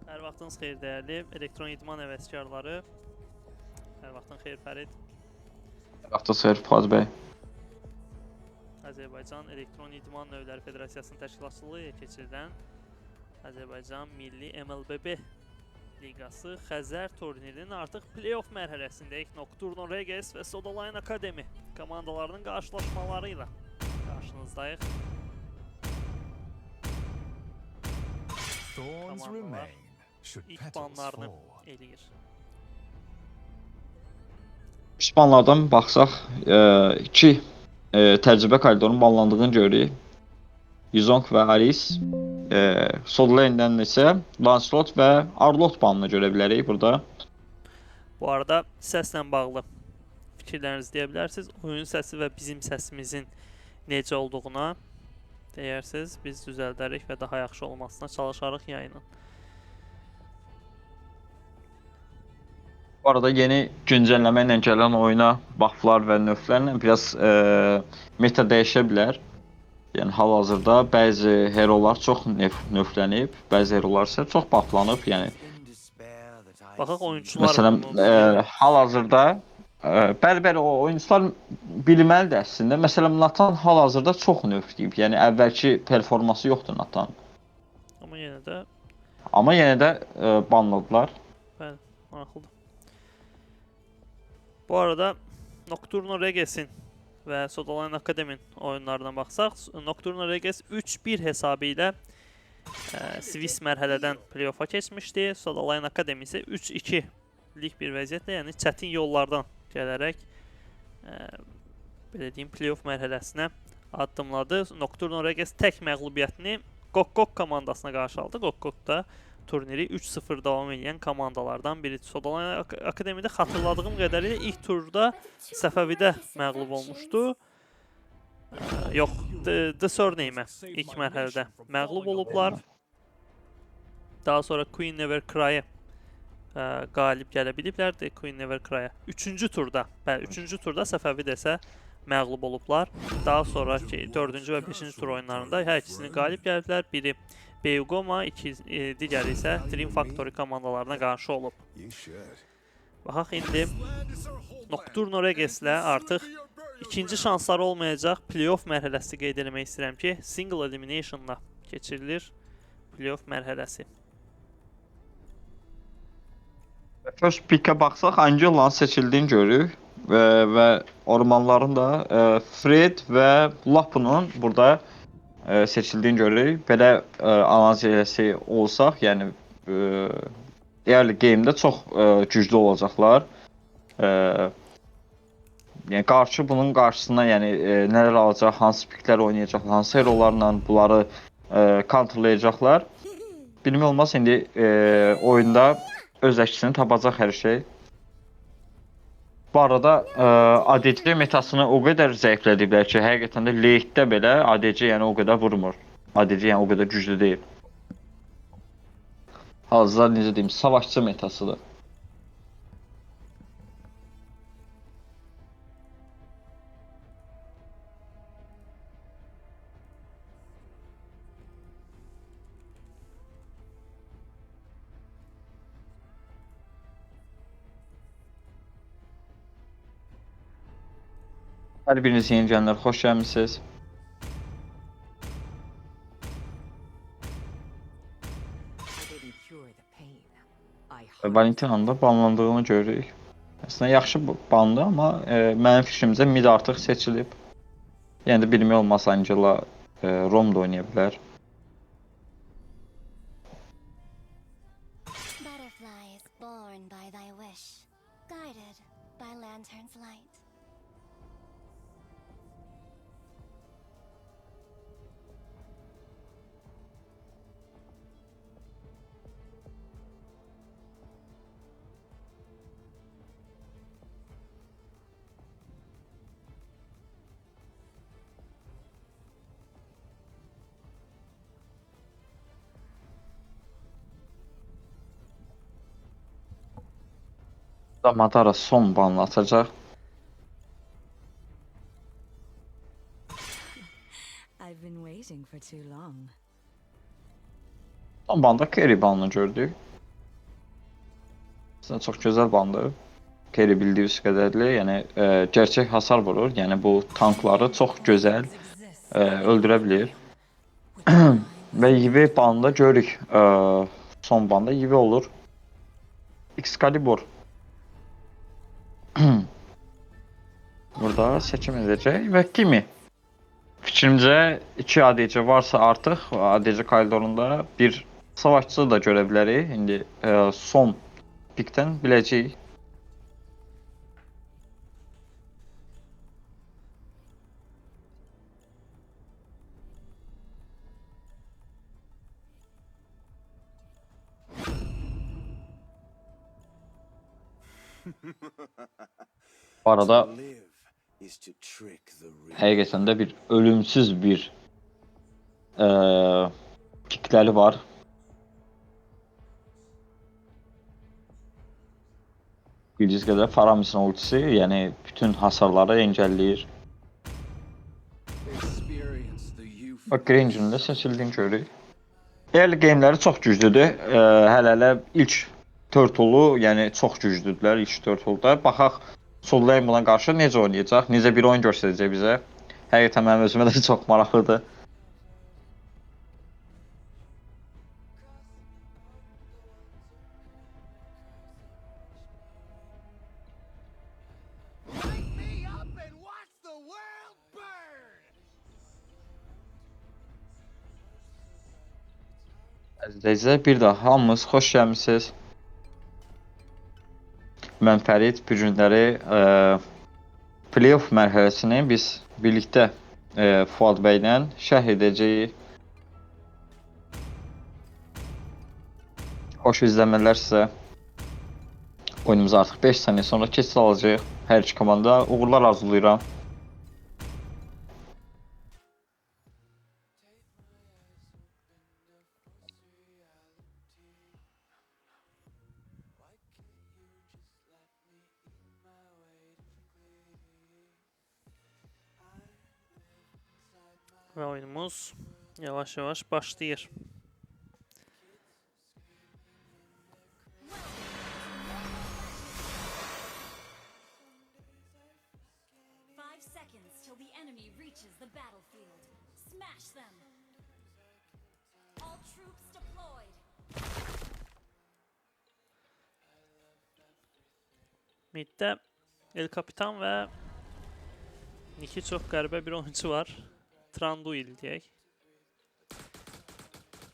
Hər vaxtınız xeyir dəyərli elektron idman həvəskarları. Hər vaxtın xeyir Fərid. Vaxtı xeyir Fuad bəy. Azərbaycan Elektron İdman Növləri Federasiyasının təşkilatçılığı ilə keçirilən Azərbaycan Milli MLBB Liqası Xəzər turnirinin artıq play-off mərhələsindəyik. Nocturno Regis və Sodaline Academy komandalarının qarşılaşmaları ilə qarşınızdayıq. Komandalar ilk banlarını eləyir. İspanlardan baxsaq, iki təcrübə koridorunun banlandığını görürük. Yuzong və Aris. Sol lane'dən isə Lancelot və Arlot banını görə bilərik burada. Bu arada səslə bağlı fikirlərinizi deyə bilərsiniz. Oyun səsi və bizim səsimizin necə olduğuna deyərsiniz. Biz düzəldərik və daha yaxşı olmasına çalışarıq yayının. Bu arada yeni güncəlləmə ilə gələn oyuna bufflar və nerflərlə biraz meta dəyişə bilər. Yəni hal-hazırda bəzi herolar çox nerflənib, bəzi herolar isə çox bufflanıb. Yəni baxaq oyunçular məsələn, hal-hazırda bəli o oyunçular bilməlidir əslində. Məsələn, Nathan hal-hazırda çox nerfləyib. Yəni əvvəlki performansı yoxdur Nathan. Amma yenə də banladılar. Bəli, maraqlıdır. Bu arada Nocturno Regis'in və Sodaline Academy'nin oyunlarına baxsaq, Nocturno Regis 3-1 hesabı ilə Swiss mərhələdən play-off'a keçmişdi. Sodaline Academy isə 3-2'lik bir vəziyyətlə, yəni çətin yollardan gələrək belə deyim, play-off mərhələsinə addımladı. Nocturno Regis tək məğlubiyyətini Gok komandasına qarşı aldı. Gok da turniri 3-0 davam edən komandalardan biri. Sodaline Akademiyada xatırladığım qədərilə ilk turda Səfəvidə məğlub olmuşdu. Yox, The Surname'ə ilk mərhələdə məğlub olublar. Daha sonra Queen Never Cry'ə qalib gələ biliblər. Queen Never Cry'ə 3-cü turda, bəli, 3-cü turda Səfəvidə isə məğlub olublar. Daha sonraki 4-cü və 5-ci tur oyunlarında hər ikisini qalib gəliblər. Biri Beugoma, digəri isə Dream Factory komandalarına qarşı olub. Baxaq indi Nocturno Regis'lə artıq ikinci şansları olmayacaq play-off mərhələsi qeyd etmək istəyirəm ki, single elimination'la keçirilir play-off mərhələsi. First pick'ə baxsaq, Angelanın seçildiyini görürük və ormanların da Fred və Lapunun burada seçildiyini görürük. Belə analiz eləsi olsaq, yəni early game'də çox güclü olacaqlar. Yəni bunun qarşısına yəni nələr alacaq, hansı piklər oynayacaqlar, hansı herolarla bunları counterlayacaqlar. Bilmək olmaz, indi oyunda öz əksini tapacaq hər şey. Bu arada ADC metasını o qədər zəiflədiblər ki, həqiqətən də late'də belə ADC yəni o qədər vurmur. ADC yəni o qədər güclü deyil. Hazırda necə deyim, savaşçı metasıdır. Hər biriniz yeni gələnlər, xoş gəlmisiniz. Valentina'nın da banlandığını görürük. Əslində yaxşı bandı, amma mənim fikrimcə mid artıq seçilib. Yəni də bilmək olmaz, Angela Rom da oynaya bilər. Madara son banını atacaq. Son banda carry banını gördük. Aslında çox gözəl bandır. Kerry bildiyiniz qədərlə, yəni gerçək hasar vurur. Yəni bu tankları çox gözəl öldürə bilir. Və Yivi banında görürük. Son banda Yivi olur. Excalibur. Burada seçim edəcək və kimi? Fikrimcə 2 ADC varsa artıq ADC koridorunda bir savaşçı da görə bilərik. İndi son pikdən biləcəyik. Bu arada həqiqətən də bir ölümsüz bir pikləri var. Bildiyiniz qədər Faramis'in ultisi, yəni bütün hasarları engelləyir. Bak Granger'ın da seçildiyini görürük. Early game'ləri çox güclüdür. Hələ ilk Turtle'u, yəni çox güclüdürlər ilk Turtle'da. Baxaq Soul Lane buna qarşı necə oynayacaq, necə bir oyun göstərəcək bizə. Həqiqətən mənim özümə də çox maraqlıdır. Əzizlər, bir daha hamınız xoş gəlmisiniz. Mən Fərid, bu günləri playoff mərhələsini biz birlikdə Fuad bəylə şərh edəcəyik. Xoş izləmələr sizə. Oyunumuza artıq 5 saniyə sonra keçid alacaq. Hər iki komanda uğurlar arzulayıram. Ve oyunumuz yavaş yavaş başlıyor. Mid'de El Capitan ve iki çok qəribə bir oyuncu var. Tranduil deyək.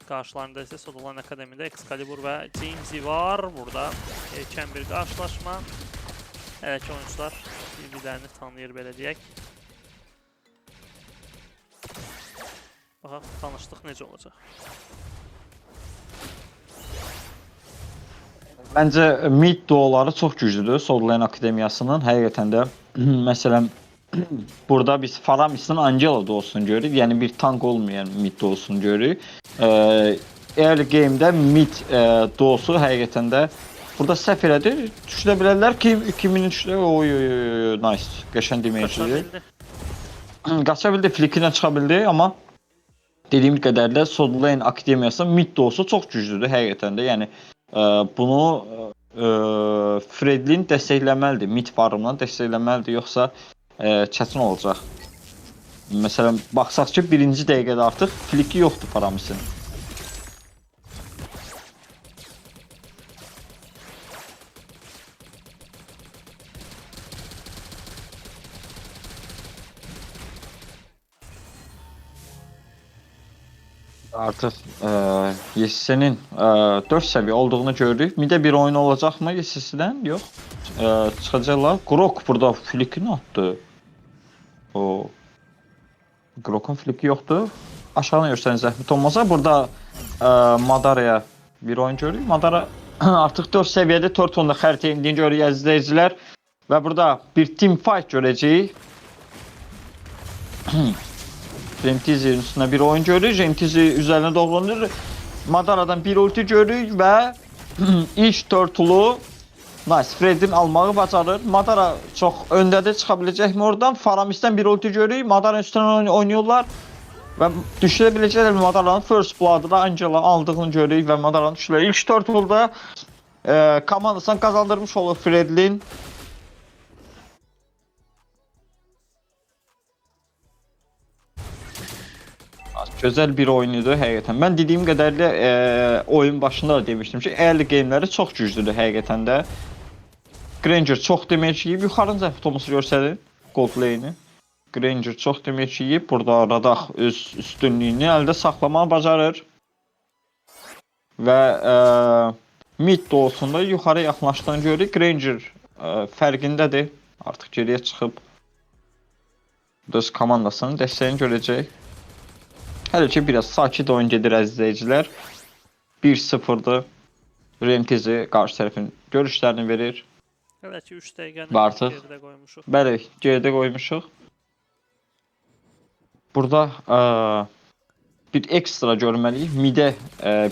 Qarşılarında ise Sodolan Akademi'de Excalibur ve James'i var. Burada erken bir qarşılaşma. Evet, oyuncular birbirlerini tanıyır belə deyək. Baxaq, tanışdıq necə olacaq. Məncə mid duoları çox güclüdür Sodolan Akademiyasının. Həqiqətən də məsələn burada biz Faramis'in Angela duosunu görürük. Yəni bir tank olmayan mid duosunu görürük. Early game'də mid duosu həqiqətən də burada səhv elədir. Düşə bilərlər ki 2000 düşə. Oy nice. Qəşəng deməyəcək. Qaça bildi, flikindən çıxa bildi, amma dediyim qədərlə Sodolan Akademiyası mid duosu çox güclüdür həqiqətən də. Yəni bunu Fredlin dəstəkləməlidir, mid varımla dəstəkləməlidir, yoxsa çətin olacaq. Məsələn, baxsaq ki, birinci dəqiqədə artıq fliki yoxdur Faramis'in. Artıq YSS'nin 4 səviyyə olduğunu görürük. Midə bir oyun olacaqmı YSS'dən? Yox. Çıxacaqlar. Grok burada flikini attı. O Grok'un fliki yoxdur. Aşağıdan görsəniz zəhmət olmasa. Burada Madara'ya bir oyun görürük. Madara artıq 4 səviyyədə Turtle'da xəritə indiyini görürük əzizləyicilər. Və burada bir team fight görəcəyik. Remtizi'nin üstünə bir oyun görürük. Remtizi üzərinə doğrulanır. Madara'dan bir ulti görürük və ilk Turtle'u nice, Fred'in almağı bacarır. Madara çox öndədir, çıxa biləcəkmi oradan? Faramis'dən bir ulti görürük. Madara'nın üstündən oynuyorlar. Və düşürə biləcəklər Madara'nın First Blood'da Angela aldığını görürük və Madara'nın düşürlər. İlk Turtle'da komandasına kazandırmış olur Fredlin. Gözəl bir oyun idi həqiqətən. Mən dediyim qədərlə oyun başında da demişdim ki, early game'ləri çox güclüdür həqiqətən də. Granger çox demək yeyib, yuxarıncı Thomas'ı göstərin, gold lane'i. Granger çox demək yeyib, burada Radaq öz üstünlüyünü əldə saxlamağı bacarır. Və mid doğusunda yuxarı yaxınlaşdığını görürük. Granger fərqindədir, artıq geriyə çıxıb öz komandasının dəstəyini görəcək. Hələ ki biraz sakit oyun gedir əziz izləyicilər. 1-0'dır. Rentizi qarşı tərəfin görüşlərini verir. Hələ ki 3 dəqiqəni Və artıq geridə qoymuşuq. bəli, geridə qoymuşuq. Burada bir ekstra görməliyik. Midə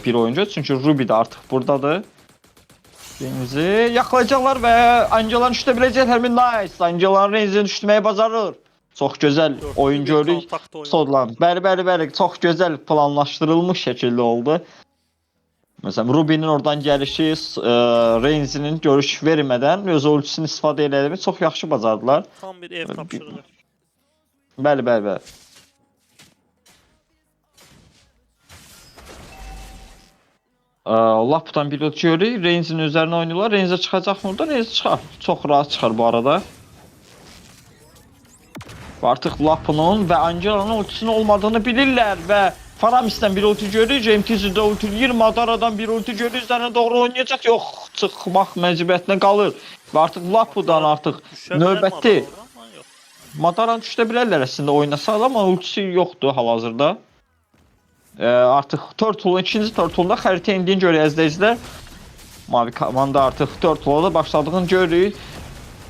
bir oyuncu. Çünki Ruby də artıq buradadır. Renzi yaxalayacaqlar və Angelanı düşdə biləcəklər. Nice. Angelanı Renzini düşdürməyi bacarır. Çox gözəl oyun görürük. Sodlan. Bəli, çox gözəl planlaşdırılmış şəkildə oldu. Məsələn, Ruby'nin oradan gəlişi Renzinin görüş vermədən öz ultisini istifadə edilməyi çox yaxşı bacardılar. Tam bir ev tapşırığı. Bəli. Lapdan bir ult görürük. Renzinin üzərinə oynayırlar. Renzi çıxacaq mı orada? Renzi çıxar. Çox rahat çıxar bu arada. Artıq Lapının və Angelanın ultisinin olmadığını bilirlər və Faramis'dən bir ulti görürük, MTZ'də ultiliyir, Madara'dan bir ulti görürük, üzərinə doğru oynayacaq, yox, çıxmaq məcburiyyətinə qalır və artıq Lapu'dan artıq növbəti Madaranı düşdə bilərlər əslində oynasaq, amma ultisi yoxdur hal-hazırda. Artıq Turtle'un ikinci Turtle'da xəritə indiyini görürük əzləyicilər. Mavi komanda artıq Turtle'da başladığını görürük.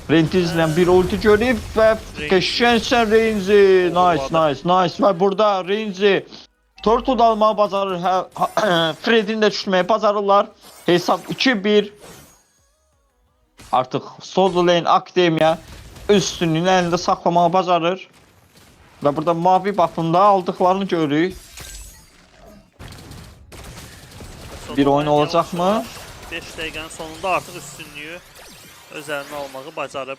Rentiz ilə bir ulti görüb və qəşəngsən Renzi. Nice. Və burada Renzi Turtle almağı bacarır. Fred'in də düşməyi bacarırlar. Hesab 2-1. Artıq Soda Lane Akademiya üstünlüyünü əlində saxlamağı bacarır. Və burada mavi buff'ında aldıqlarını görürük. Bir oyun olacaqmı? 5 dəqiqənin sonunda artıq üstünlüyü öz əlinə almağı bacarıb.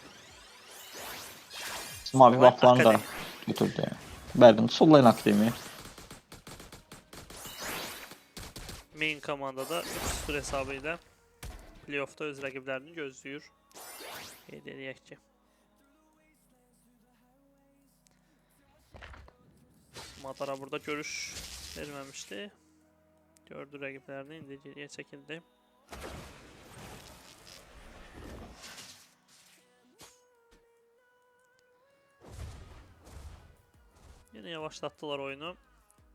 Mavi buff'larını da götürdü. Bəli, Soda Lane Akademiya. Main komandada 3-0 hesabı ilə playoff'da öz rəqiblərini gözləyir. Qeyd edək ki. Madara burada görüş verməmişdi. Gördü rəqiblərini, indi geriyə çəkildi. Yine yavaşlattılar oyunu.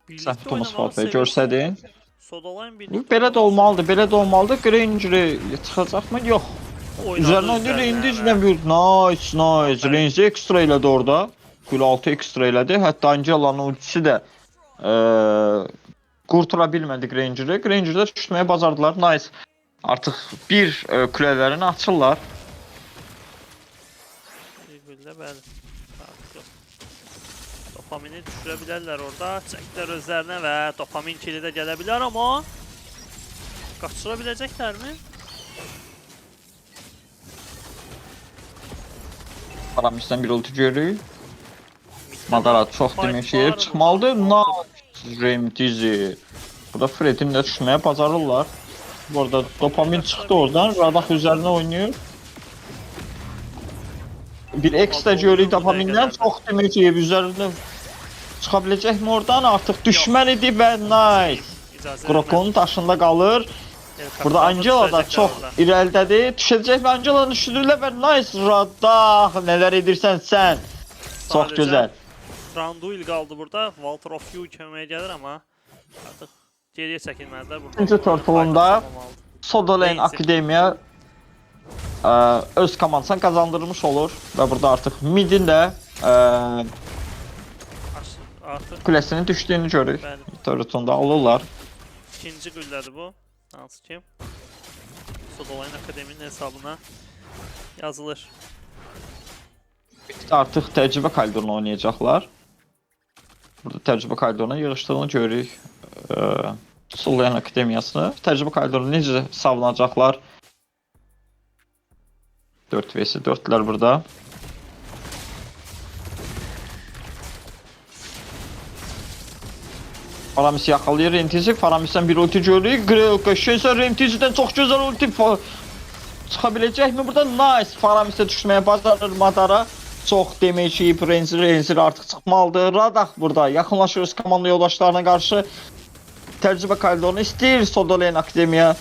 Səhv Thomas Falfa'yı görsədin. Sodaline birlikdə. Belə də olmalıdır, belə də olmalıdır. Granger'ı çıxacaqmı? Yox. Üzərinə oynayır, Renzi ilə bir nice. Renzi ekstra elədi orada. Gül 6 ekstra elədi. Hətta Angelanın ultisi də qurtara bilmədi Granger'ı. Granger'da düşməyə bacardılar. Nice. Artıq bir kulələrini açırlar. Bir güllə, bəli. Dopamini düşürə bilərlər orada. Çəkdilər özlərinə və dopamin kili də gələ bilər, amma qaçıra biləcəklərmi? Faramis'dən bir ulti görürük. Madara çox demək ki, çıxmalıdır. Nice. Remtizi. Burada Fred'in də düşməyə bacarırlar. Bu arada dopamin çıxdı oradan. Radaq üzərinə oynayır. Bir ekstra görürük dopamindən. Çox demək ki, üzərində çıxa biləcəkmi oradan? Artıq düşmən idi və nice. Krokonun daşında qalır. Burada Angela da çox irəlidədir. Düşəcək və Angela'nı düşürürlər və nice. Radaq, nələr edirsən sən? Çox gözəl. Randuil qaldı burada. Walter of You köməyə gəlir, amma artıq geriyə çəkilməlidir. İkinci turtulunda Soda Lane Akademiya öz komandasını qazandırmış olur və burada artıq midin də kuləsinin düşdüyünü görürük. Turtulunda olurlar. İkinci güllədir bu. Hansı ki Soda Lane Akademinin hesabına yazılır. Artıq təcrübə koridorunu oynayacaqlar. Burada təcrübə koridoruna yığışdığını görürük. Soda Lane Akademiyasını. Təcrübə koridorunu necə savunacaqlar? 4 vs 4'ler burada. Faramis yakalayır Rentizi. Faramis'ten bir ulti görüyor. Grelka Şenser Rentizi'den çok güzel ulti çıkabilecek mi burada? Nice. Faramis'e düşmeye başarır Madara. Çok damage yiyip Renzi artık çıkmalıdır. Radak burada. Yakınlaşıyoruz komanda yoldaşlarına karşı. Tecrübe kaydını istəyir Sodalen Akademiya.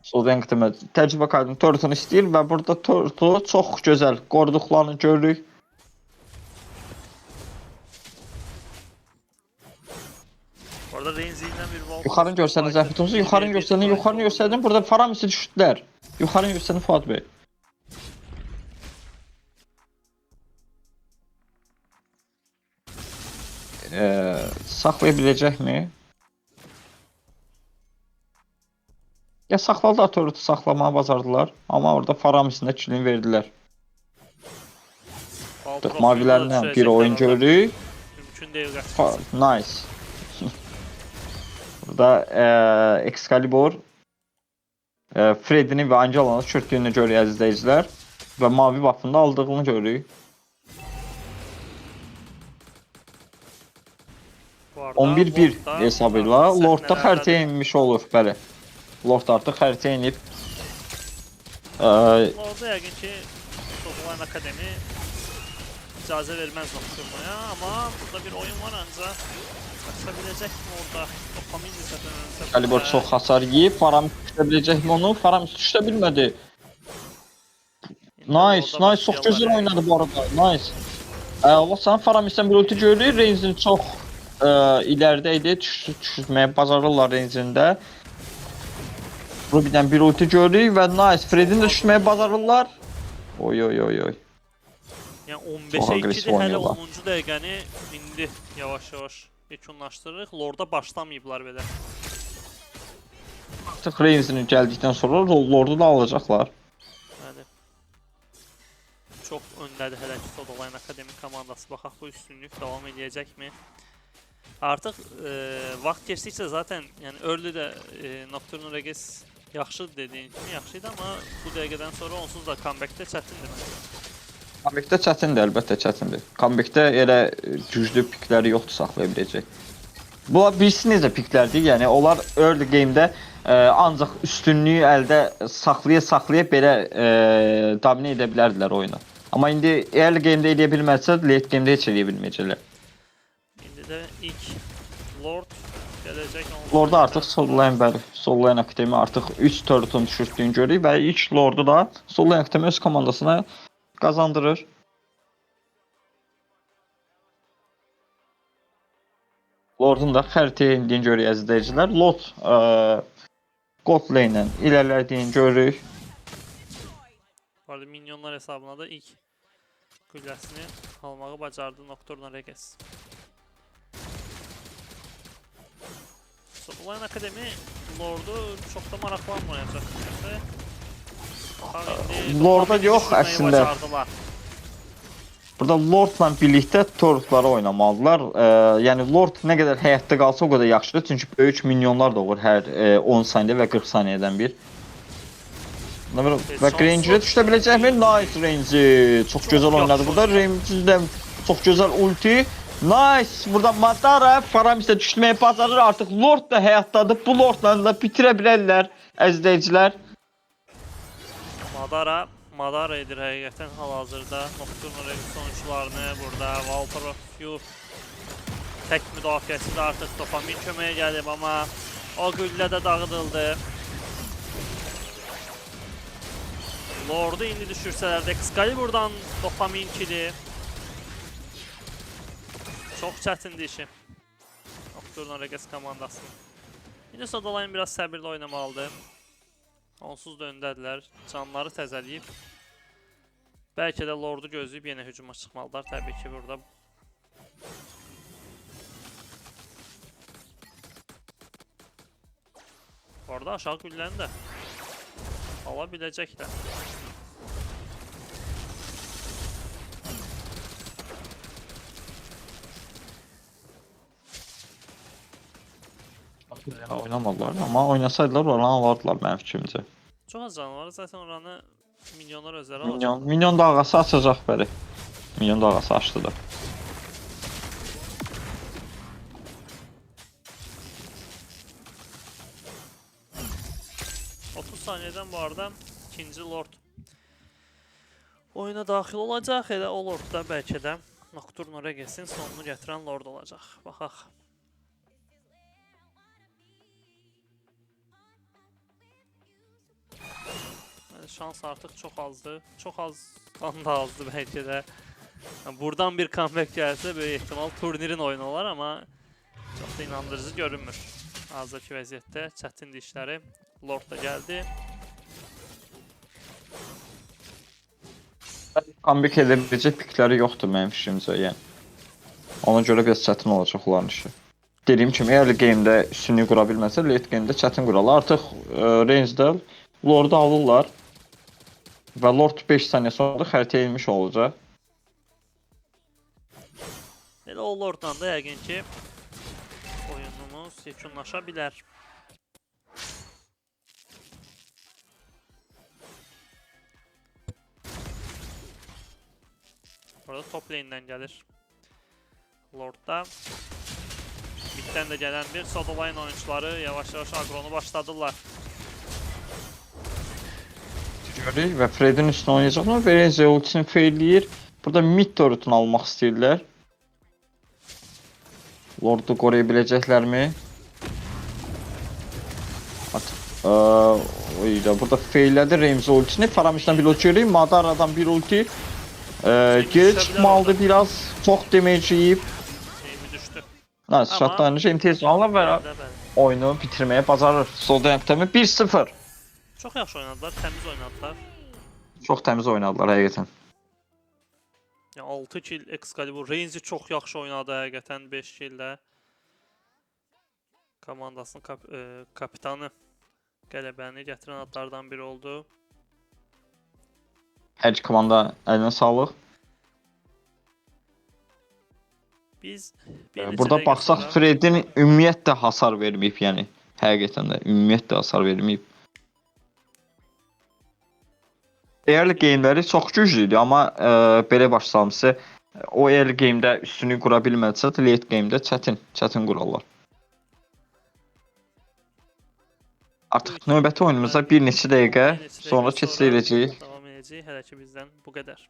Sodalen Akademiya tecrübe kaydını Turtle'unu istəyir və burada Turtle çox gözəl qoruduqlarını görürük. Orada Renzi ilə bir Valkyrie. Yuxarını görsənin zəhmətimizi, yuxarını görsənin. Burada Faramis'i düşdülər. Yuxarını görsənin Fuad Bey. Saxlaya biləcəkmi? Ya saxladılar, Turtle'u saxlamağı bacardılar. Amma orada Faramis'in də kilini verdilər. Mavilərlə bir oyun görürük. Mümkün deyil qaçması. Nice. Burada Excalibur Freddy'nin və Angelan'ın çürtdüyünü görürük əziz izləyicilər. Və mavi buff'ını aldığını görürük. 11-1 hesabıyla Lord'da xəritəyə inmiş olur, bəli. Lord artıq xəritəyə inib. Orada yəqin ki Sodalen Akademi icazə verməz Nocturno'ya, amma burada bir oyun var ancaq qaça biləcəkmi orada? Dopamin nisbətən Excalibur çox hasar yiyib, Faramis düşə biləcəkmi onu? Faramis düşə bilmədi. Nice, çox gözəl oynadı bu arada, nice. Allah sana Faramis'ten bir ulti görürük, Renzin çox ilərdə idi, düşürməyə bacarırlar Renzində. Ruby'dən bir ulti görürük və nice, Fred'in də düşürməyə bacarırlar. Oy. Yəni 15'ə 2-dir, hələ 10-cu dəqiqəni indi yavaş-yavaş yekunlaşdırırıq. Lord'a başlamayıblar belə. Artıq Renzin gəldikdən sonra Lord'u da alacaqlar. Bəli. Çox öndədir hələ ki Sodalen Akademi komandası. Baxaq bu üstünlük davam edəcəkmi? Artıq vaxt keçdikcə zaten yəni early də Nocturno Reges yaxşıdır dediyin kimi yaxşıydı, amma bu dəqiqədən sonra onsuz da comeback'də çətindir məsələn. Comeback'də çətindir, əlbəttə çətindir. Comeback'də elə güclü pikləri yoxdur saxlaya biləcək. Bunlar birisi necə piklərdir, yəni onlar early game'də ancaq üstünlüyü əldə saxlaya belə dominə edə bilərdilər oyunu. Amma indi early game'də edə bilməsə, late game'də heç eləyə bilməyəcəklər. De ilk Lord gələcək. Lord'da artıq Sodalen Akademi artıq 3 turret'un düşürdüyünü görürük və ilk Lord'u da Sodalen Akademi öz komandasına qazandırır. Lord'un da xəritəyə indiyini görürük əziz izləyicilər. Lord Gold Lane-lə irəlilədiyini görürük. Bu arada minyonlar hesabına da ilk gülləsini almağı bacardı Nocturno Reges. Sodalen Akademi Lord'u çox da maraqlanmayacaq. Lord'a yox əslində. Burada Lord'la birlikdə turretları oynamalılar. Yəni Lord nə qədər həyatda qalsa o qədər yaxşıdır. Çünki böyük minyonlar da olur hər 10 saniyə və 40 saniyədən bir. Və Granger'e düşə biləcəkmi? Nice Ranger. Çox gözəl oynadı burada. Ranger'dən çox gözəl ulti. Nice. Burada Madara Faramis'e düşmeye bacarır. Artıq Lord da həyatdadır. Bu Lord'la da bitirə bilərlər əzizləyicilər. Madara edir həqiqətən hal-hazırda. Nocturno Reges sonuçlarını burada Valkyrie tək müdafiəsi də artıq Dopamin köməyə gəlib, amma o güllə də dağıdıldı. Lord'u indi düşürsələr də Excalibur'dan Dopamin kili. Çox çətindir işi Nocturno Reges komandasının. İndi Sodalen biraz səbirli oynamalıdır. Onsuz da öndədirlər. Canları təzəliyib. Bəlkə də Lord'u gözləyib yenə hücuma çıxmalılar. Təbii ki burada. Orada aşağı gülləni də ala biləcəklər. Yəni oynamadılar, amma oynasaydılar oranı alardılar mənim fikrimcə. Çox az canı var. Zaten oranı milyonlar özləri alacaq. Minyon dalğası açacaq bəli. Minyon dalğası açdı da. 30 saniyədən bu arada ikinci Lord oyuna daxil olacaq. Elə o Lord da bəlkə də Nocturno Reges'in sonunu gətirən Lord olacaq. Baxaq. Yəni, şans artıq çox azdır. Çox azdan da azdır bəlkə də. Yəni, buradan bir comeback gəlsə böyük ehtimal turnirin oyunu olar, amma çox da inandırıcı görünmür. Hazırki vəziyyətdə çətindir işləri. Lord da gəldi. Comeback edə biləcək pikləri yoxdur mənim fikrimcə, yəni. Ona görə biraz çətin olacaq onların işi. Dediyim kimi, early game'də üstünlüyü qura bilməsə, late game'də çətin qurarlar. Artıq range'də Lord'u alırlar və Lord 5 saniyə sonra da xəritəyə inmiş olacaq. Elə o Lord'la da yəqin ki oyunumuz yekunlaşa bilər. Burada top lane'dən gəlir Lord'da. Middən də gələn bir Sodoline oyuncuları yavaş-yavaş agronu başladılar. Görürük və Fred'in üstünə oynayacaqlar və Renzi ultisini failləyir. Burada mid turret'ını almaq istəyirlər. Lord'u qoruya biləcəklərmi? Burada faillədi Renzi ultisini. Faramişdən bir ulti görürük. Madara'dan bir ulti. Geri çıxmalıdır biraz. Çox damage yiyib. Şeyimi düşdü. Şatlarını imtiyaz alırlar və oyunu bitirməyə bacarır. Southampton'ı 1-0. Çox yaxşı oynadılar, təmiz oynadılar. Çox təmiz oynadılar həqiqətən. Yəni 6 kill Excalibur. Renzi çox yaxşı oynadı həqiqətən 5 killə. Komandasının kapitanı qələbəni gətirən adlardan biri oldu. Hər iki komanda əlinə sağlıq. Biz burada baxsaq Fred'in ümumiyyətlə hasar verməyib, yəni həqiqətən də ümumiyyətlə hasar verməyib. Early game'ləri çox güclüydü, amma belə başlamısı o early game'də üstünlüyü qura bilmədisə, late game'də çətin qurarlar. Artıq növbəti oyunumuza bir neçə dəqiqə sonra keçiriləcək. Davam edəcək. Hələ ki bizdən bu qədər.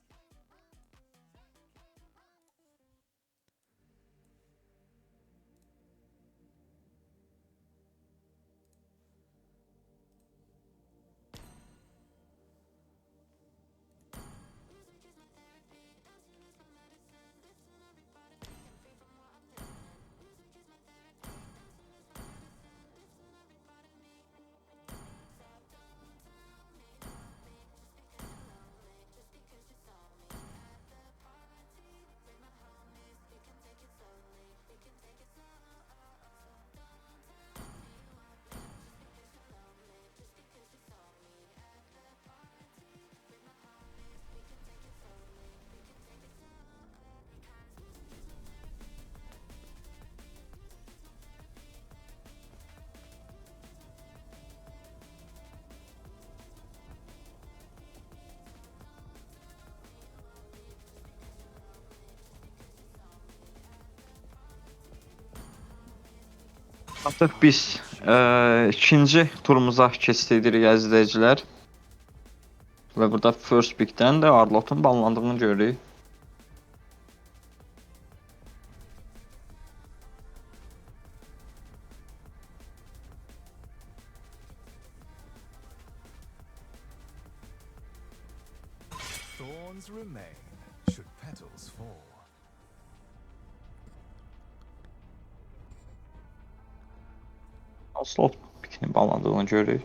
Artıq biz ikinci turumuza keçirik əzizləyicilər. Və burada first pickdən də Arlot'un banlandığını görürük. Thorns remain should petals fall. Slot pickini banlandığını görürük.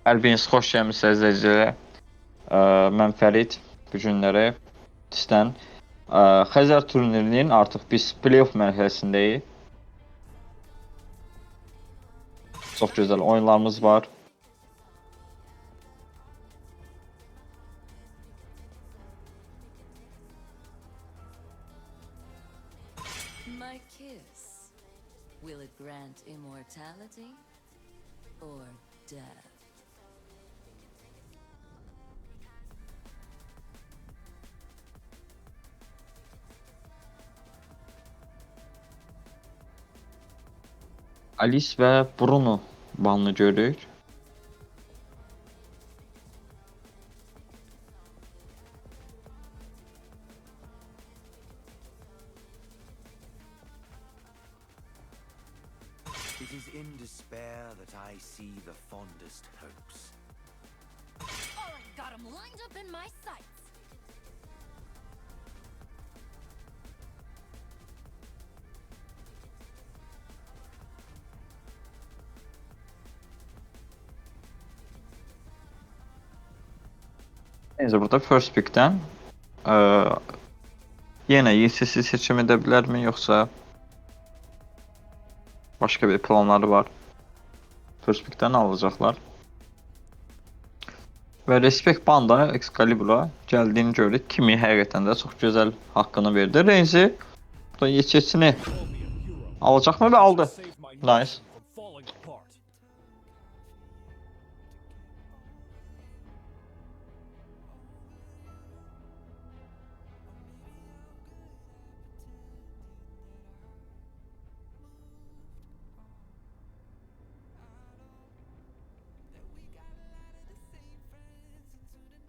Əlbiniz xoş gəlmisiniz əzizləyicilər. Mən Fərid bu günləri sizdən Xəzər turnirinin artıq biz playoff mərhələsindəyik. Çox gözəl oyunlarımız var. My kiss Will it grant immortality or death? Alice və Bruno banlı görürük. It is in despair that I see the fondest hopes. Alright, got him lined up in my sights. Neyse burada first pick'ten yenə YSC seçim edə bilərmi yoxsa başqa bir planları var? First pick'ten alacaqlar. Və Respect Banda Excalibur'a gəldiyini görürük. Kimi həqiqətən də çox gözəl haqqını verdi. Renzi burada YSC'ni alacaqmı və aldı. Nice.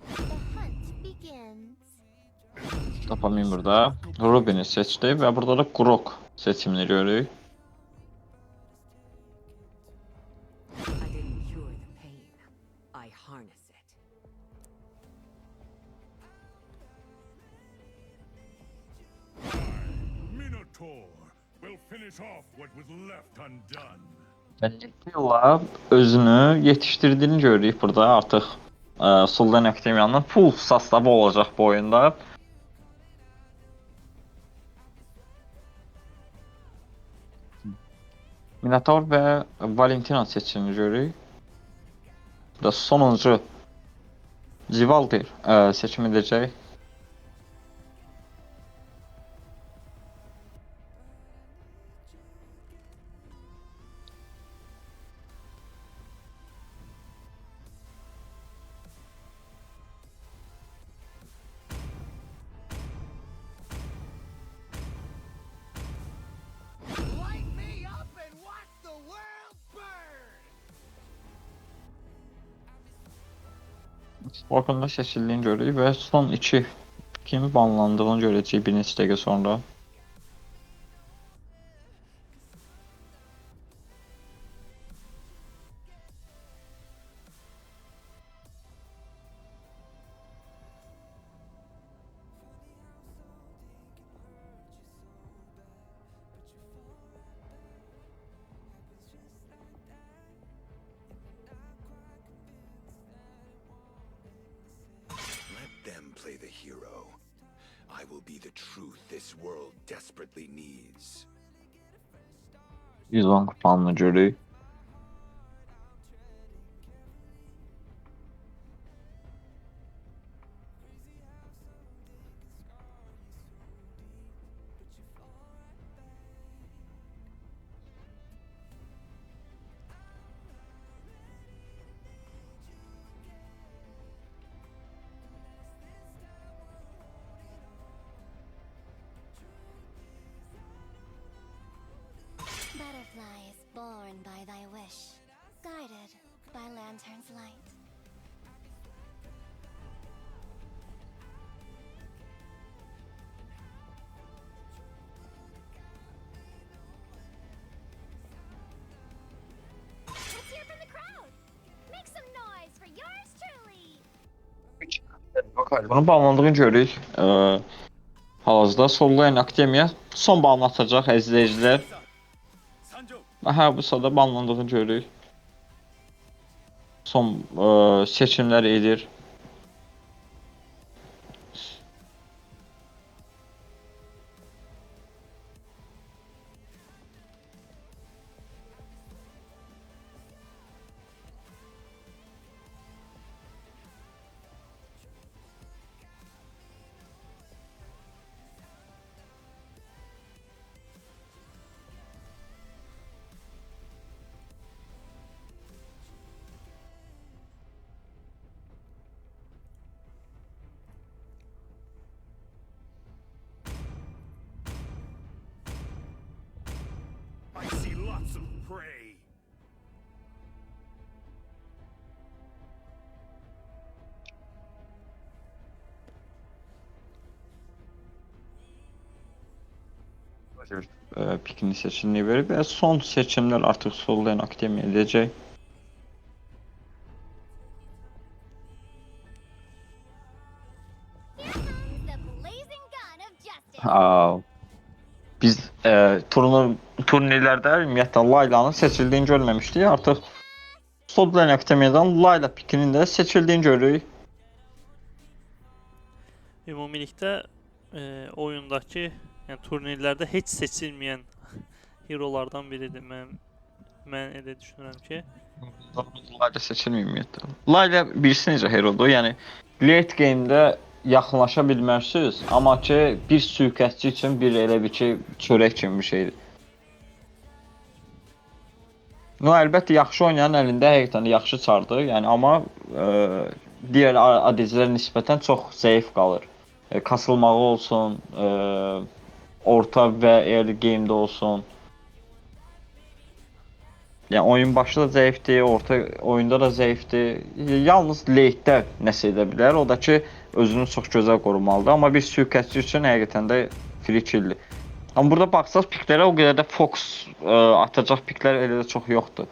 The hunt begins. Dopamin burada. Rubin'i seçdi və burada da Grok seçimini görürük. I didn't cure the pain. I harness it. Minotaur will finish off what was left undone. Və Nitilla özünü yetiştirdiyini görürük burada artıq Sultan Akademiyanın full sastavı olacaq bu oyunda. Minotaur və Valentina seçimini görürük. Burada sonuncu Civaldir seçim edəcək. Light me up and watch the world burn! Orkunda seçildiyini görürük və son 2 kim banlandığını görəcəyik bir neçə dəqiqə sonra. Let them play the hero. I will be the truth this world desperately needs. 110 kupanını görürük. Butterflies born by thy wish, guided by lantern's light. Let's hear from the crowd. Make some noise for yours truly. Bakar, bunu banlandığını görürük. Hal-hazırda Sollayın Akademiya son banını atacaq izləyicilər. Və hə, bu sırada banlandığını görürük. Son seçimlər edir. lots of prey. Pikini seçimini verib və son seçimlər artıq Soul Lane Akademiya edəcək. Here comes the blazing gun of justice. Biz turnirlərdə ümumiyyətlə Laylanın seçildiyini görməmişdik. Artıq Soul Lane Akademiyadan Layla pikinin də seçildiyini görürük. Ümumilikdə oyundakı, yəni turnirlərdə heç seçilməyən herolardan biridir. Mən elə düşünürəm ki. Layla seçilməyib ümumiyyətlə. Layla birisi necə herodur? Yəni late game'də yaxınlaşa bilmərsiniz, amma ki bir suikastçı üçün bir elə bir ki çörək kimi bir şeydir. Əlbəttə yaxşı oynayanın əlində həqiqətən də yaxşı çardır. Yəni amma digər ADC-lərə nisbətən çox zəif qalır. Kasılmağı olsun, orta və early game'də olsun. Yəni oyun başında da zəifdir, orta oyunda da zəifdir. Yalnız late-də nəsə edə bilər. O da ki özünü çox gözəl qorumalıdır. Amma bir suikastçı üçün həqiqətən də free kill-dir. Amma burada baxsaq piklərə o qədər də fokus atacaq piklər elə də çox yoxdur.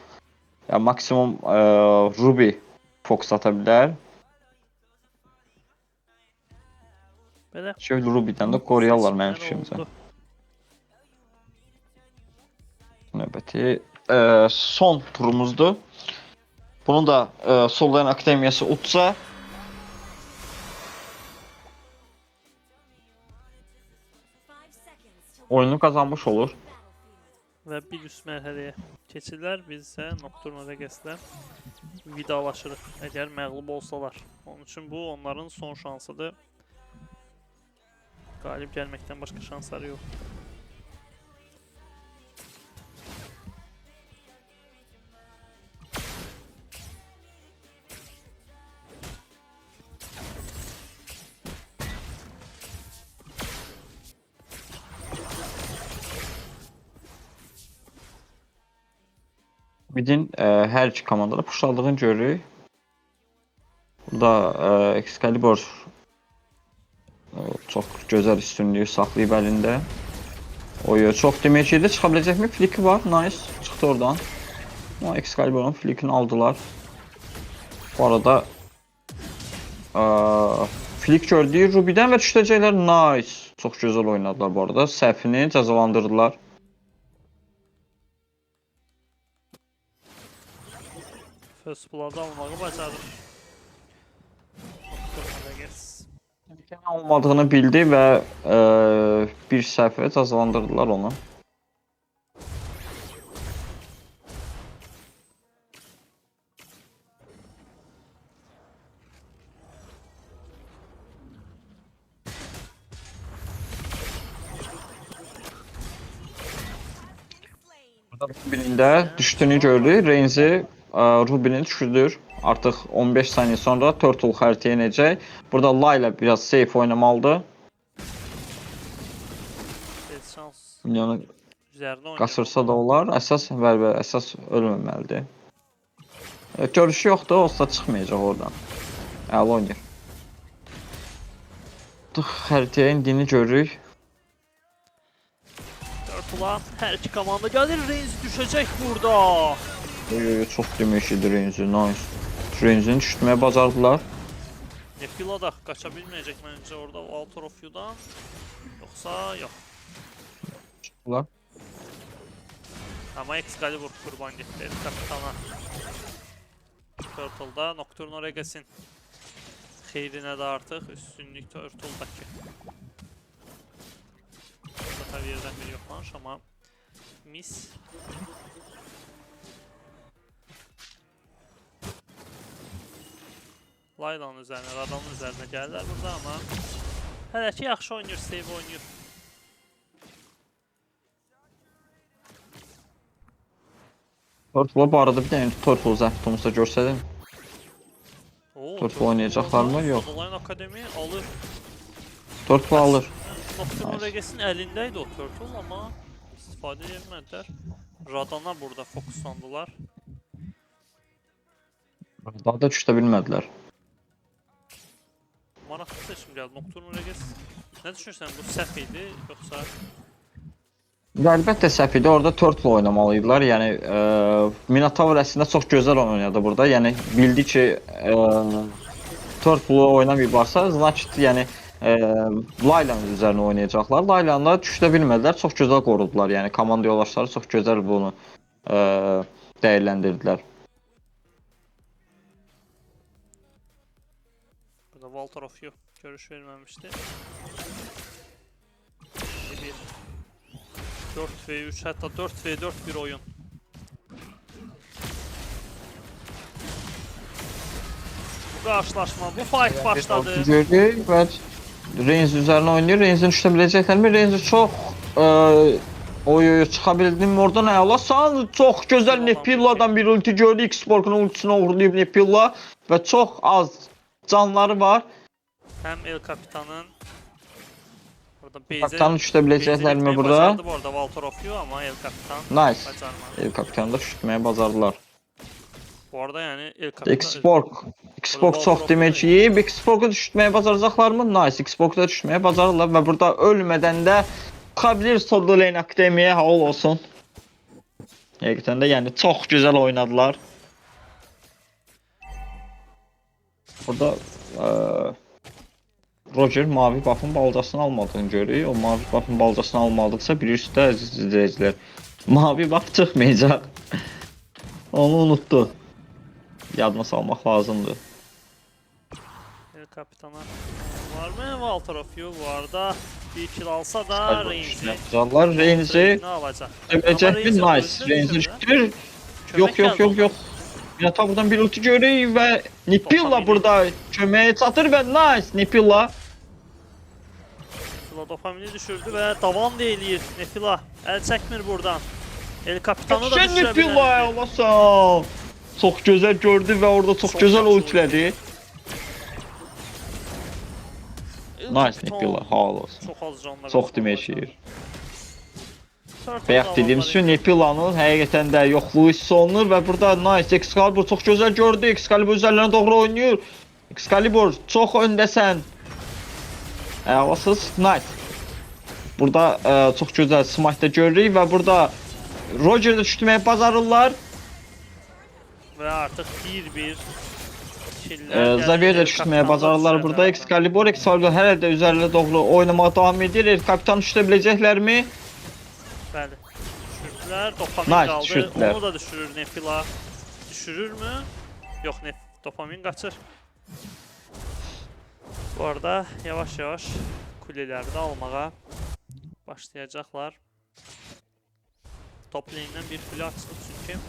Yəni maksimum Ruby fokus ata bilər. Belə Şöyle Ruby'dən də qoruyarlar mənim fikrimcə. Növbəti son turumuzdur. Bunu da Soul Lane Akademiyası utsa oyunu kazanmış olur. Və bir üst mərhələyə keçirlər. Biz isə Nocturne Reges'lə vidalaşırıq, əgər məğlub olsalar. Onun üçün bu onların son şansıdır. Qalib gəlməkdən başqa şansları yox. Midin hər iki komandada pushladığını görürük. Burada Excalibur çox gözəl üstünlüyü saxlayıb əlində. Oyo çox demək idi. Çıxa biləcəkmi? Fliki var. Nice. Çıxdı oradan. Ama Excalibur'un flikini aldılar. Bu arada flik gördüyü Ruby'dən və düşəcəklər. Nice. Çox gözəl oynadılar bu arada. Səhvini cəzalandırdılar. First Blood'ı almağı bacarır. Nocturne Reges. Olmadığını bildi və bir səhvə cəzalandırdılar onu. Ruby'nin də düşdüyünü gördü. Reigns'i Ruby'ni düşürdür. Artıq 15 saniyə sonra Turtle xəritəyə inəcək. Burada Layla biraz safe oynamalıdır. Şans Milyonu üzərinə oynayır. qasırsa da olar. Əsas ölməməlidir. Görüşü yoxdur, olsa çıxmayacaq oradan. Əla oynayır. Xəritəyə indiyini görürük. Turtle'a hər iki komanda gəlir. Reigns düşəcək burada. Çox demək idi Reigns'i, nice. Reigns'ini düşürtməyə bacardılar. Nefila da qaça bilməyəcək məncə orada Altar of You'dan. Yoxsa yox. Çıxdılar. Amma Excalibur qurban getdi kapitana. Turtle'da Nocturne Reges'in xeyrinə də artıq üstünlük Turtle'dakı. Burada yerdən bir yoxlanış, amma mis. Laylanın üzərinə, Radamın üzərinə gəlirlər burada, amma hələ ki yaxşı oynayır, save oynayır. Turtle'a bu arada bir dənə Turtle zəftumuzda görsədin. Turtle oynayacaqlar mı? Yox. Soul Lane Akademi alır. Turtle alır. Nocturne Reges'in əlindəydi o Turtle, amma istifadə edilmədilər. Radana burada fokuslandılar. Daha da düşdə bilmədilər. Maraqlı seçim gəldi. Nocturne Reges. Nə düşünürsən? Bu səhv idi yoxsa Əlbəttə səhv idi. Orada Turtle oynamalıydılar. Yəni Minotaur əslində çox gözəl oynadı burada. Yəni bildi ki, Turtle oynamayıblarsa, значит, yəni Laylanın üzərinə oynayacaqlar. Laylanı da düşdə bilmədilər. Çox gözəl qorudular. Yəni komanda yoldaşları çox gözəl bunu dəyərləndirdilər. burada Walter of You görüş verməmişdi. 4v3 hətta 4v4 bir oyun. Bu qarşılaşma, bu fight başladı. Görürük və Reigns üzərinə oynayır. Reigns'in düşə biləcəklərmi? Reigns çox çıxa bildim oradan əlasan. Çox gözəl Nepilla'dan bir ulti gördü. X-Borg'un ultisini uğurlayıb Nepilla və çox az canları var. Həm El Capitan'ın burada Kapitanı düşə biləcəklərmi burada? Bacardı bu arada Walter of You ama El Capitan Nice. bacarmadı. El Kapitanı da düşürməyə bacardılar. Bu arada yani El Capitan... X-Borg çox demək yiyib. X-Borg'u düşürməyə bacaracaqlarmı? Nice. X-Borg'u da düşürməyə bacarırlar və burada ölmədən də çıxabilir Soda Lane Akademiyə. Hal olsun. Həqiqətən də yəni çox gözəl oynadılar. Burada Roger mavi buff'ın balcasını almadığını görürük. O mavi buff'ın balcasını almadıqsa bilirsiniz də əziz izləyicilər. Mavi buff çıxmayacaq. Onu unutdu. Yadıma salmaq lazımdır. El Capitan'a var mı? Walter of You bu arada bir kill alsa da Reigns'i Reigns'i ne alacak? Ölecek mi? Nice. Reigns'i düşür. Yok. Minotaur buradan bir ulti görürük və Nepilla burada köməyə çatır və nice Nepilla. Nefila dopamini düşürdü ve davam da eləyir. Nefila el çəkmir buradan. El Capitan'ı da Sen düşürə Nepilla bilər. alasan. Çox gözəl gördü və orada çox gözəl ultilədi. Nice Nepilla, hal olsun. Çox az canlar. Çox demək şiir. Bayaq dediyimiz üçün Nepilla'nın həqiqətən də yoxluğu hiss olunur və burada nice Excalibur çox gözəl gördü. Excalibur üzərlərinə doğru oynayır. Excalibur çox öndəsən. Əlasız nice. Burada çox gözəl smite də görürük və burada Roger də düşürməyə bacarırlar. Və artıq 1-1 killer. Xavier də düşürməyə bacarırlar burada. Excalibur hələ də üzərlərə doğru oynamağa davam edir. El Kapitan düşürə biləcəklərmi? Bəli. Düşürdülər. Dopamin Nice, qaldı. düşürdülər. Onu da düşürür Nefila. Düşürür mü? Yox, dopamin qaçır. Bu arada yavaş-yavaş kuleləri də almağa başlayacaqlar. Top lane'dən bir kule açılıb çünki.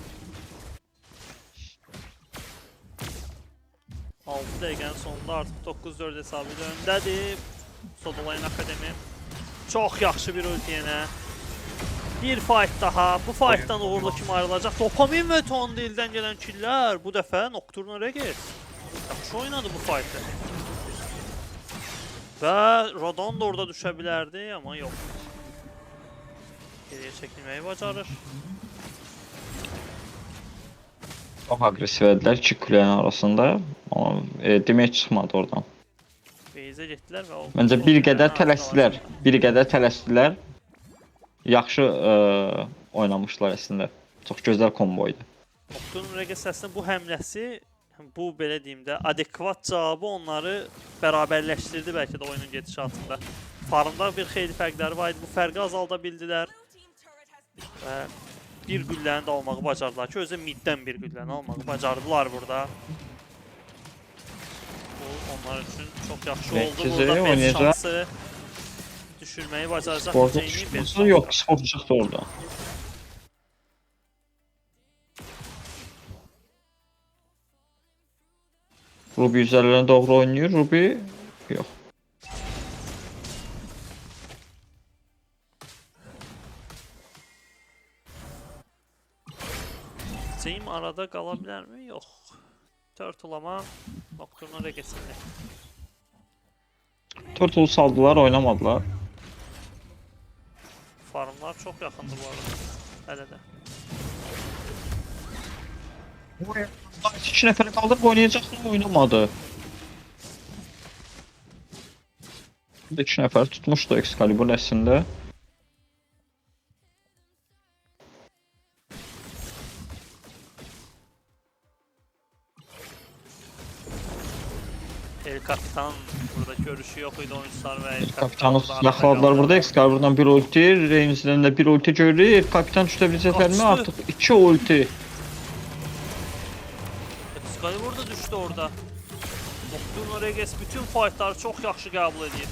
6 dəqiqənin sonunda artıq 9-4 hesabı ilə öndədir. Soda Lane Akademi. Çox yaxşı bir ulti yenə. Bir fight daha. Bu fightdan uğurlu kim ayrılacaq? Dopamin və Tondil'dən gələn killer. Bu dəfə Nocturne Reges. Yaxşı oynadı bu fight'ı. Və Rodon da orada düşə bilərdi, amma yox. Geriyə çəkilməyi bacarır. Çox aqressiv edilər iki kulenin arasında. Amma demək çıxmadı oradan. Beyzə getdilər və o... Məncə bir qədər tələsdilər. Bir qədər tələsdilər. Yaxşı oynamışlar əslində. Çox gözəl kombo idi. Nocturne Reges əslində bu həmləsi, bu belə deyim də, adekvat cavabı onları bərabərləşdirdi bəlkə də oyunun gedişatında. Farmda bir xeyli fərqləri var idi. Bu fərqi azalda bildilər. Və bir gülləni də almağı bacardılar ki, özü middən bir gülləni almağı bacardılar burada. Bu onlar üçün çox yaxşı oldu. Burada 5 şansı düşürməyi bacaracaq. Sportu çıxması yox, sport çıxdı orada. Ruby üzərlərinə doğru oynayır, Ruby yox. James arada qala bilərmi? Yox. Turtle'ama Nocturne Reges'ində. Turtle saldılar, oynamadılar. Farmlar çox yaxındır bu arada. Hələ də. 2 nəfəri qaldırıb oynayacaqlar, oynamadı. Bir də 2 nəfər tutmuşdu Excalibur əslində. El Kapitan burada görüşü yok idi oyuncular ve El Kapitanı Kapitan yaxaladılar burada. Excalibur'dan bir ulti, Range'dən də bir ulti görürük. Kapitan düşə biləcəklərmi? Qaçdı. Artıq 2 ulti. Excalibur da düştü orada. Nocturno Reges bütün fightları çok yaxşı qəbul edir.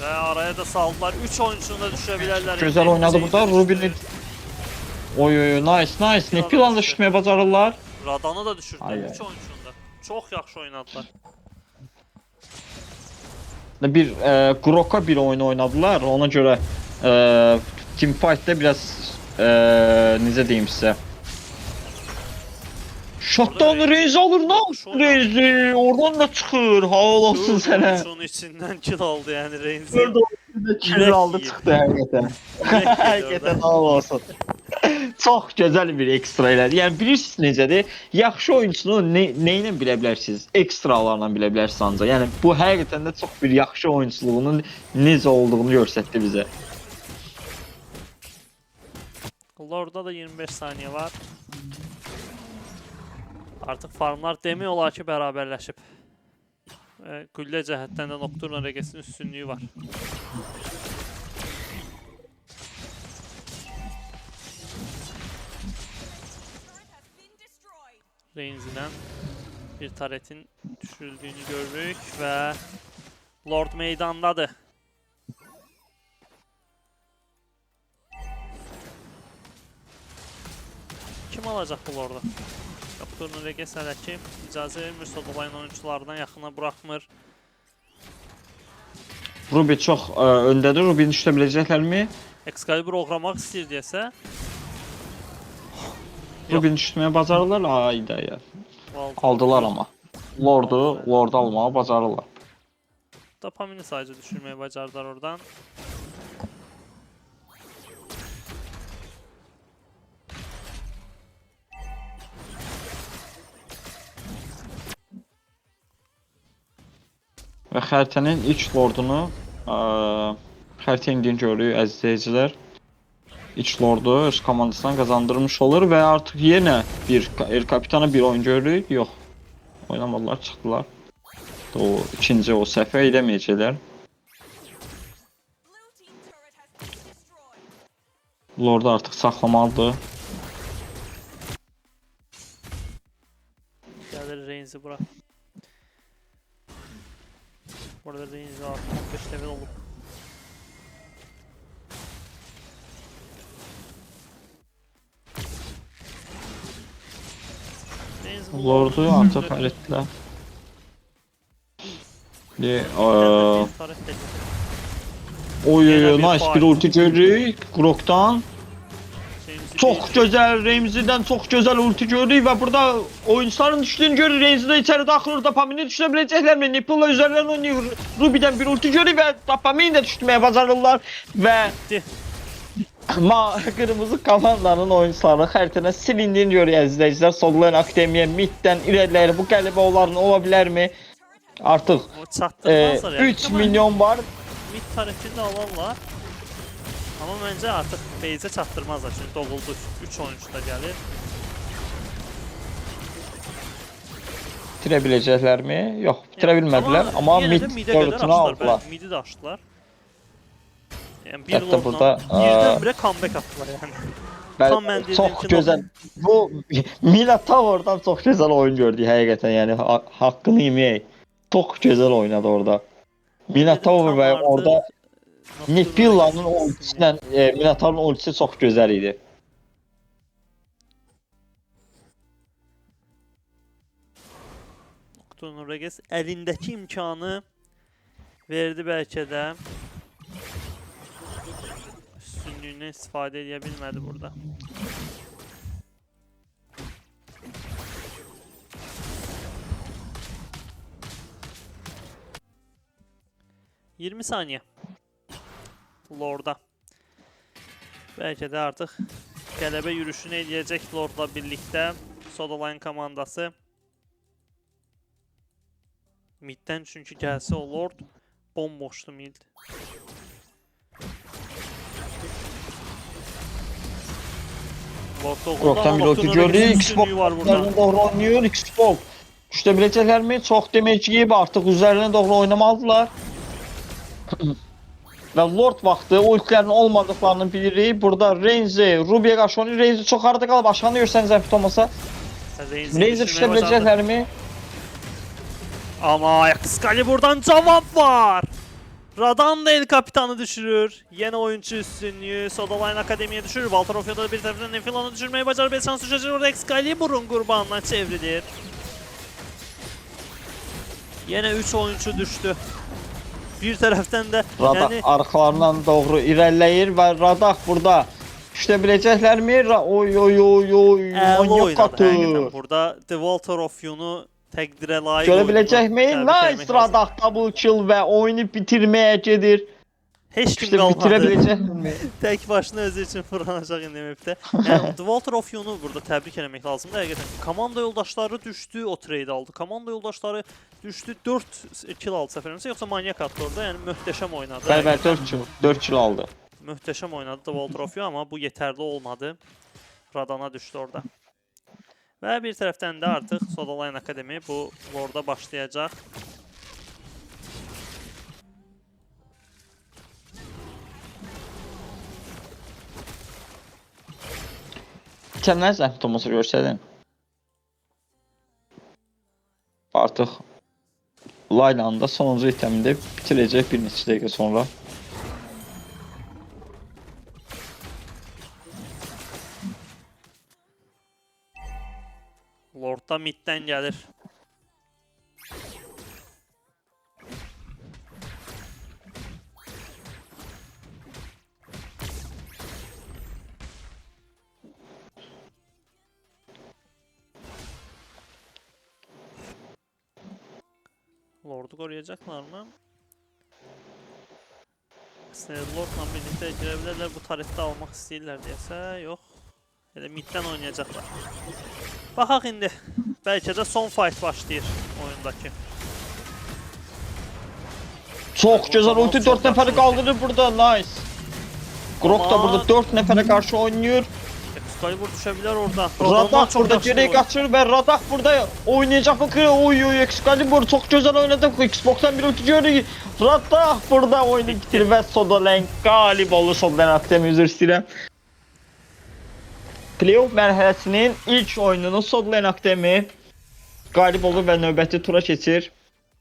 Ve araya da saldılar. 3 oyuncunu da düşürebilirler. Gözəl oynadı burada. Ruby'nin oy nice. Ne planla düşməyə bacarırlar? Radan'ı da düşürdüler. Ay, 3 ay. oyuncunu da. Çok yaxşı oynadılar. Bir Grok'a bir oyun oynadılar. Ona görə teamfight'də biraz necə deyim sizə. Shotdown Raze alır, ne yaptı Raze? Oradan da çıxır. Hava olsun sənə. Oyuncunun içinden kill aldı yani Reigns. Kill aldı çıxdı həqiqətən. Həqiqətən hava olsun. Çox gözəl bir ekstra elədi. Yəni bilirsiniz necədir? Yaxşı oyuncunu nə ilə bilə bilərsiniz? Ekstralarla bilə bilərsiniz ancaq. Yəni bu həqiqətən də çox bir yaxşı oyunculuğunun necə olduğunu göstərdi bizə. Lord'da da 25 saniye var. Artıq farmlar demək olar ki bərabərləşib. Güllə cəhətdən də Nocturno Reges'in üstünlüyü var. Reigns'den bir taretin düşürüldüğünü görürük ve Lord meydandadır. Kim alacaq bu Lord'u? Nocturno Reges hələ ki icazə vermir, Sodolayın oyunculardan yaxına buraxmır. Ruby çox öndədir. Ruby'ni düşə biləcəklərmi? Excalibur oğramaq istəyir deyəsə. Ruby'ni düşməyə bacarırlar. Ayda ya. Aldılar ama. Lord'u almağı bacarırlar. Dopamini sadece düşürməyi bacardılar oradan. Və xəritənin ilk lordunu xəritə indiyini görürük əziz izləyicilər. İlk lordu öz komandasından qazandırmış olur və artıq yenə bir El Kapitan'a bir oyun görürük. Yox. Oynamadılar, çıxdılar. O ikinci o səhvə edəməyəcəklər. Lordu artıq saxlamalıdır. Gəlir Reigns'i bura. Burada Reigns'i artıq 15 level olub. Lordu artıq əritdilər. Oy nice bir ulti görürük Grok'dan. Çox gözəl Ramsey'dən çox gözəl ulti görürük və burada oyuncuların düşdüyünü görürük. Ramsey də içəri daxilır. Dopamini düşürə biləcəklərmi? Nipple'la üzərlərini oynayır. Ruby'dən bir ulti görürük və Dopamini də düşürməyə bacarırlar və qırmızı komandanın oyuncuları xəritədən silindiyini görürük əziz izləyicilər. Soldline Akademiya middən irəliləyir. Bu qələbə onların ola bilərmi? Artıq 3 milyon var. Mid tarafını da alarlar. Ama bence artık base'e çatdırmazlar çünkü dovuldu. 3 oyuncu da gəlir. Bitirə biləcəklərmi? Yox, bitirə bilmədilər. Amma mid dörtünü aldılar. Midi də açdılar. Yəni bir Hətta burada birdən-birə comeback atdılar yəni. Tam mən dediyim çox ki, gözəl. Bu Minotaur'dan çox gözəl oyun gördük həqiqətən. Yəni haqqını yeməyək. Çox gözəl oynadı orada. Minotaur və orada Nipilla'nın ultisiyle Minotaur'un ultisi çok güzel idi. Nocturno Reges elindeki imkanı verdi belki de. Üstünlüğünü istifade edebilmedi burada. ...20 saniye. Lord'a. Belki de artık qələbə yürüşünü eləyəcək Lordla birlikdə Sodaline komandası. Middən çünki gəlsə o Lord bomboşdu mid. Lord Qrokdan bir ulti gördük. Xbox üzərinə doğru oynuyor. Xbox düşdə biləcəklərmi? Çox demək yeyib artıq üzərinə doğru oynamalıdırlar. Və Lord vaxtı ultilərin olmadıqlarını bilirik. Burada Renzi, Ruby'yə qarşı oynayır. Renzi çox arada qalıb. Aşağını görsəniz zəfət olmasa. Renzi düşdə biləcəklərmi? Ama Excalibur'dan cavab var. Radan da El Kapitan'ı düşürür. Yeni oyuncu üstünlüğü Sodaline Akademi'ye düşürür. Walter Ofio'da da bir taraftan Nefilon'u düşürmeyi başarır. Bir şans düşecek orada Excalibur'un kurbanına çevrilir. Yine 3 oyuncu düştü. Bir taraftan da Radak yani arkalarından doğru irəliləyir və Radak burada düşdə biləcəklərmi? Oy oy oy oy. əla Manyak oynadı atı. həqiqətən. Burada The Walter Ofio'nu təqdirə layiq Görə oyununu biləcəkmi? təbrik etmək Nice lazım. Radak double kill və oyunu bitirməyə gedir. Heç kim İşte bitirə qalmadı. biləcəkmi? Tək başına özü üçün fırlanacaq indi mapdə. Yəni The Walter Ofio'nu burada təbrik eləmək lazımdır həqiqətən. Komanda yoldaşları düşdü, o trade aldı. Komanda yoldaşları düşdü, 4 kill aldı səfərimizə, yoxsa manyak atdı orada. Yəni möhtəşəm oynadı. Bəli, bəli, 4 kill aldı. Möhtəşəm oynadı The Walter Ofio, amma bu yetərli olmadı. Radana düşdü orada. Və bir tərəfdən də artıq Sodaline Akademi bu Lord'a başlayacaq. Keçənlər zəhmət olmasa görsədin. Artıq Laylanın da sonuncu itemində bitirəcək bir neçə dəqiqə sonra. Lord da middən gəlir. Lord'u koruyacaklar mı? Lord'la birlikte girebilirler. Bu tarihte almak istəyirlər deyəsə, yox. Elə middən oynayacaqlar. Baxaq indi. Bəlkə də son fight başlayır oyundakı. Çox gözəl ulti 4 nəfəri qaldırır burada. Nice. Grok da burada 4 nəfərə qarşı oynayır. Excalibur düşebilir orada. Radak burada geriyə qaçır və Radak burada oynayacaq bu kırı. Oy oy Excalibur çox gözəl oynadı. Xbox'tan bir ulti görürük. Radak burada oyunu bitirir və Sodaline qalib olur. Sodaline Akademi üzr istəyirəm. Playoff mərhələsinin ilk oyununu Sodaline Akademi qalib olur və növbəti tura keçir.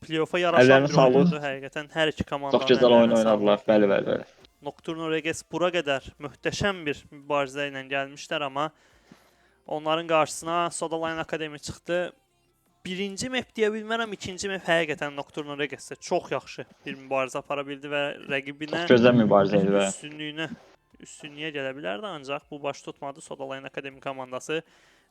Playoff'a yaraşan Əllərinə bir sağlıq. oyundu həqiqətən. Hər iki komandanın Çox gözəl oyun əllərinə sağlıq. oynadılar. Bəli, bəli, bəli. Nocturno Reges bura qədər möhtəşəm bir mübarizə ilə gəlmişlər, amma onların qarşısına Sodaline Akademi çıxdı. Birinci map deyə bilmərəm, ikinci map həqiqətən Nocturno Reges'də çox yaxşı bir mübarizə apara bildi və rəqibinə Çox gözəl mübarizə idi və üstünlüyə gələ bilərdi, ancaq bu baş tutmadı Sodaline Akademi komandası.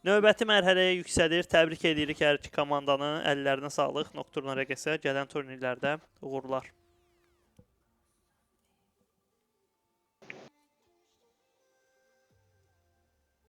Növbəti mərhələyə yüksəlir. Təbrik edirik hər iki komandanı. Əllərinə sağlıq. Nocturno Reges'ə gələn turnirlərdə uğurlar.